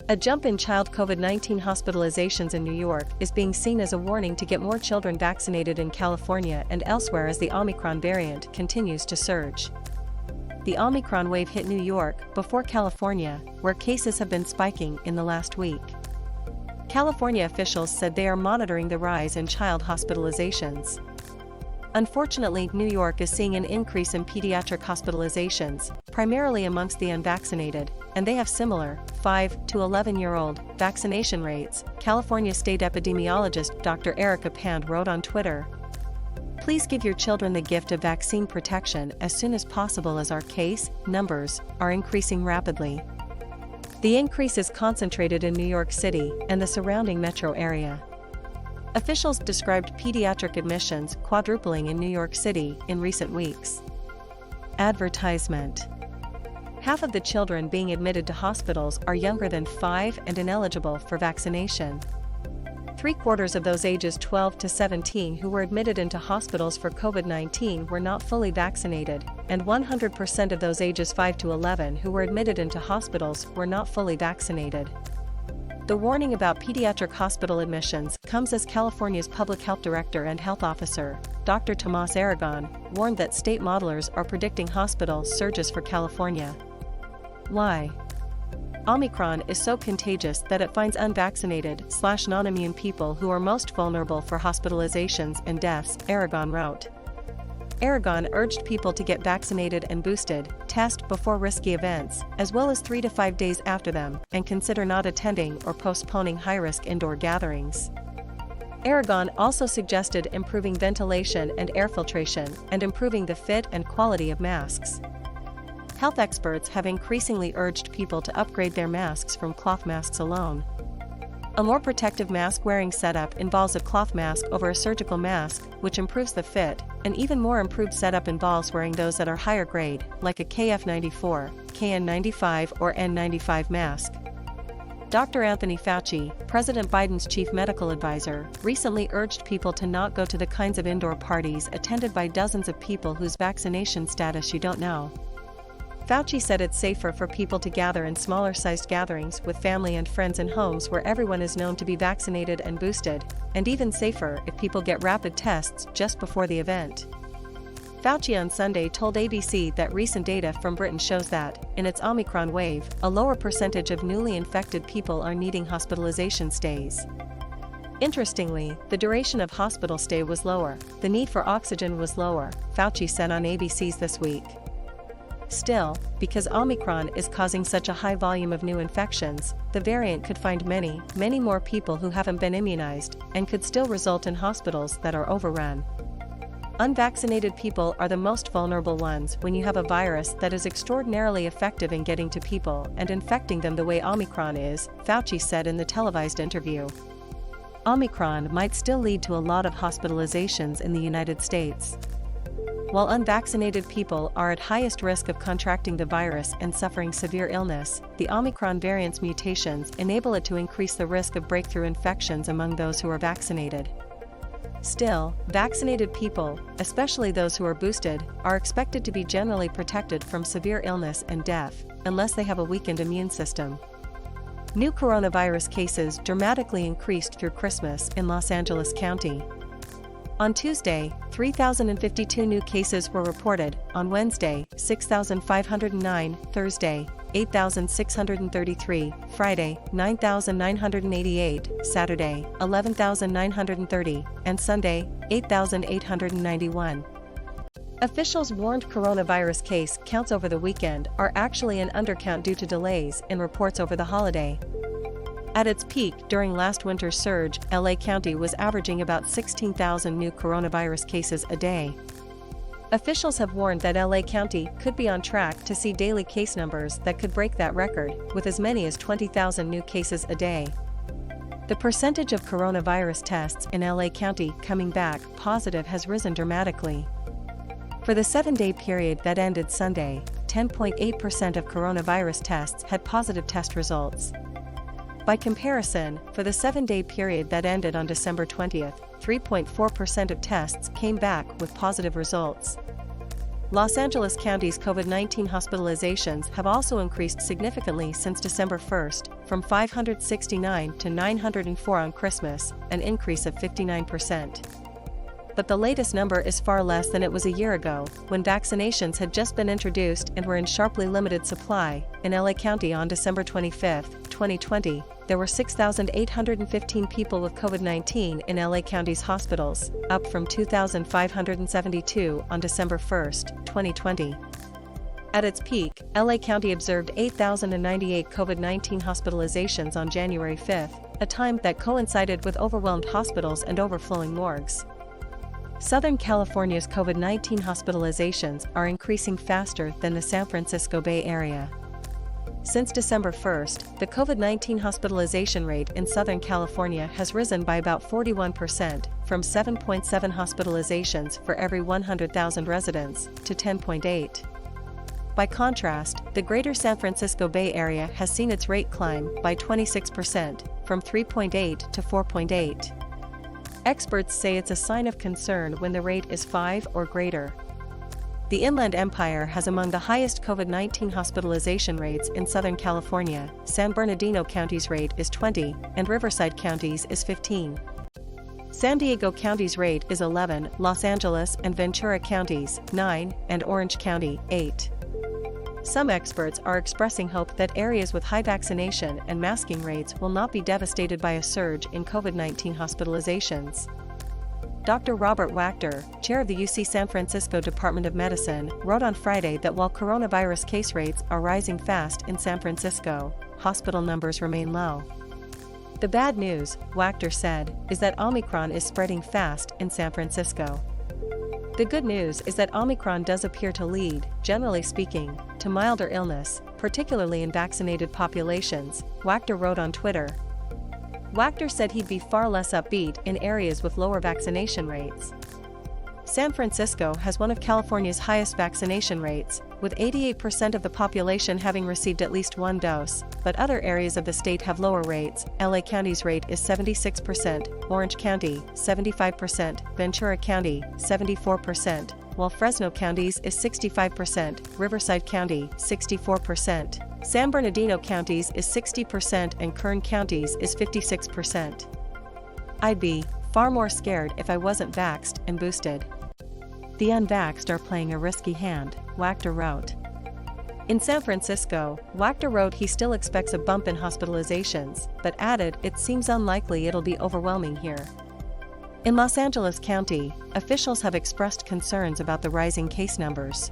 A jump in child COVID-19 hospitalizations in New York is being seen as a warning to get more children vaccinated in California and elsewhere as the Omicron variant continues to surge. The Omicron wave hit New York before California, where cases have been spiking in the last week. California officials said they are monitoring the rise in child hospitalizations. Unfortunately, New York is seeing an increase in pediatric hospitalizations, primarily amongst the unvaccinated, and they have similar 5 to 11-year-old vaccination rates, California state epidemiologist Dr. Erica Pand wrote on Twitter. Please give your children the gift of vaccine protection as soon as possible as our case numbers are increasing rapidly. The increase is concentrated in New York City and the surrounding metro area. Officials described pediatric admissions quadrupling in New York City in recent weeks. Advertisement. Half of the children being admitted to hospitals are younger than 5 and ineligible for vaccination. 3/4 of those ages 12 to 17 who were admitted into hospitals for COVID-19 were not fully vaccinated, and 100% of those ages 5 to 11 who were admitted into hospitals were not fully vaccinated. The warning about pediatric hospital admissions comes as California's Public Health Director and Health Officer, Dr. Tomas Aragon, warned that state modelers are predicting hospital surges for California. Why? Omicron is so contagious that it finds unvaccinated/non-immune people who are most vulnerable for hospitalizations and deaths, Aragon wrote. Aragon urged people to get vaccinated and boosted, test before risky events, as well as 3 to 5 days after them, and consider not attending or postponing high-risk indoor gatherings. Aragon also suggested improving ventilation and air filtration and improving the fit and quality of masks. Health experts have increasingly urged people to upgrade their masks from cloth masks alone. A more protective mask-wearing setup involves a cloth mask over a surgical mask, which improves the fit. An even more improved setup involves wearing those that are higher grade, like a KF94, KN95 or N95 mask. Dr. Anthony Fauci, President Biden's chief medical advisor, recently urged people to not go to the kinds of indoor parties attended by dozens of people whose vaccination status you don't know. Fauci said it's safer for people to gather in smaller-sized gatherings with family and friends in homes where everyone is known to be vaccinated and boosted, and even safer if people get rapid tests just before the event. Fauci on Sunday told ABC that recent data from Britain shows that, in its Omicron wave, a lower percentage of newly infected people are needing hospitalization stays. Interestingly, the duration of hospital stay was lower, the need for oxygen was lower, Fauci said on ABC's This Week. Still, because Omicron is causing such a high volume of new infections, the variant could find many more people who haven't been immunized, and could still result in hospitals that are overrun. Unvaccinated people are the most vulnerable ones when you have a virus that is extraordinarily effective in getting to people and infecting them the way Omicron is, Fauci said in the televised interview. Omicron might still lead to a lot of hospitalizations in the United States. While unvaccinated people are at highest risk of contracting the virus and suffering severe illness, the Omicron variant's mutations enable it to increase the risk of breakthrough infections among those who are vaccinated. Still, vaccinated people, especially those who are boosted, are expected to be generally protected from severe illness and death, unless they have a weakened immune system. New coronavirus cases dramatically increased through Christmas in Los Angeles County. On Tuesday, 3,052 new cases were reported, on Wednesday, 6,509, Thursday, 8,633, Friday, 9,988, Saturday, 11,930, and Sunday, 8,891. Officials warned coronavirus case counts over the weekend are actually an undercount due to delays in reports over the holiday. At its peak during last winter's surge, LA County was averaging about 16,000 new coronavirus cases a day. Officials have warned that LA County could be on track to see daily case numbers that could break that record, with as many as 20,000 new cases a day. The percentage of coronavirus tests in LA County coming back positive has risen dramatically. For the 7-day period that ended Sunday, 10.8% of coronavirus tests had positive test results. By comparison, for the 7-day period that ended on December 20th, 3.4% of tests came back with positive results. Los Angeles County's COVID-19 hospitalizations have also increased significantly since December 1st, from 569 to 904 on Christmas, an increase of 59%. But the latest number is far less than it was a year ago, when vaccinations had just been introduced and were in sharply limited supply. In LA County on December 25, 2020, there were 6,815 people with COVID-19 in LA County's hospitals, up from 2,572 on December 1, 2020. At its peak, LA County observed 8,098 COVID-19 hospitalizations on January 5, a time that coincided with overwhelmed hospitals and overflowing morgues. Southern California's COVID-19 hospitalizations are increasing faster than the San Francisco Bay Area. Since December 1st, the COVID-19 hospitalization rate in Southern California has risen by about 41%, from 7.7 hospitalizations for every 100,000 residents to 10.8. By contrast, the greater San Francisco Bay Area has seen its rate climb by 26%, from 3.8 to 4.8. Experts say it's a sign of concern when the rate is 5 or greater. The Inland Empire has among the highest COVID-19 hospitalization rates in Southern California. San Bernardino County's rate is 20, and Riverside County's is 15. San Diego County's rate is 11, Los Angeles and Ventura Counties, 9, and Orange County, 8. Some experts are expressing hope that areas with high vaccination and masking rates will not be devastated by a surge in COVID-19 hospitalizations. Dr. Robert Wachter, chair of the UC San Francisco Department of Medicine, wrote on Friday that while coronavirus case rates are rising fast in San Francisco, hospital numbers remain low. The bad news, Wachter said, is that Omicron is spreading fast in San Francisco. The good news is that Omicron does appear to lead, generally speaking, to milder illness, particularly in vaccinated populations, Wachter wrote on Twitter. Wachter said he'd be far less upbeat in areas with lower vaccination rates. San Francisco has one of California's highest vaccination rates, with 88% of the population having received at least one dose, but other areas of the state have lower rates. LA County's rate is 76%, Orange County, 75%, Ventura County, 74%, while Fresno County's is 65%, Riverside County, 64%. San Bernardino County's is 60% and Kern County's is 56%. I'd be far more scared if I wasn't vaxxed and boosted. The unvaxxed are playing a risky hand, Wachter wrote. In San Francisco, Wachter wrote he still expects a bump in hospitalizations, but added it seems unlikely it'll be overwhelming here. In Los Angeles County, officials have expressed concerns about the rising case numbers.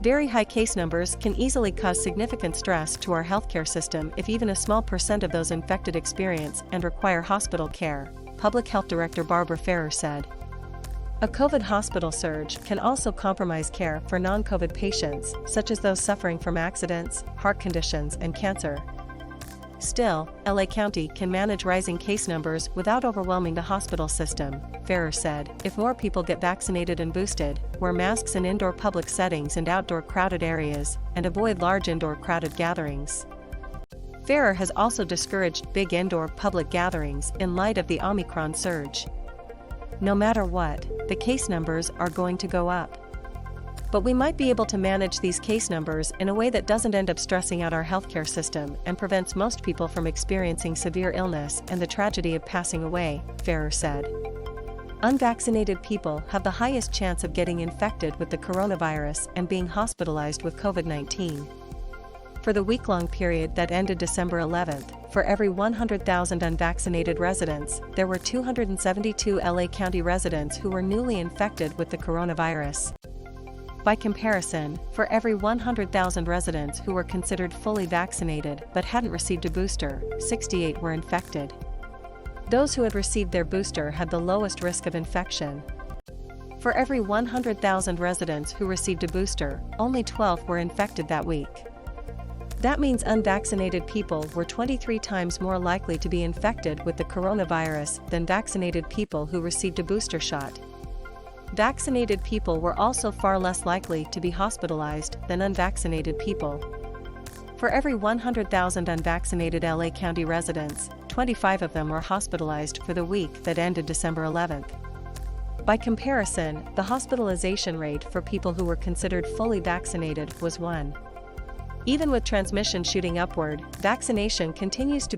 Very high case numbers can easily cause significant stress to our healthcare system if even a small percent of those infected experience and require hospital care, Public Health Director Barbara Ferrer said. A COVID hospital surge can also compromise care for non-COVID patients, such as those suffering from accidents, heart conditions, and cancer. Still, LA County can manage rising case numbers without overwhelming the hospital system, Ferrer said. If more people get vaccinated and boosted, wear masks in indoor public settings and outdoor crowded areas, and avoid large indoor crowded gatherings. Ferrer has also discouraged big indoor public gatherings in light of the Omicron surge. No matter what, the case numbers are going to go up. But we might be able to manage these case numbers in a way that doesn't end up stressing out our healthcare system and prevents most people from experiencing severe illness and the tragedy of passing away, Ferrer said. Unvaccinated people have the highest chance of getting infected with the coronavirus and being hospitalized with COVID-19. For the week-long period that ended December 11th, for every 100,000 unvaccinated residents, there were 272 LA County residents who were newly infected with the coronavirus. By comparison, for every 100,000 residents who were considered fully vaccinated but hadn't received a booster, 68 were infected. Those who had received their booster had the lowest risk of infection. For every 100,000 residents who received a booster, only 12 were infected that week. That means unvaccinated people were 23 times more likely to be infected with the coronavirus than vaccinated people who received a booster shot. Vaccinated people were also far less likely to be hospitalized than unvaccinated people. For every 100,000 unvaccinated LA County residents, 25 of them were hospitalized for the week that ended December 11th. By comparison, the hospitalization rate for people who were considered fully vaccinated was 1. Even with transmission shooting upward, vaccination continues to be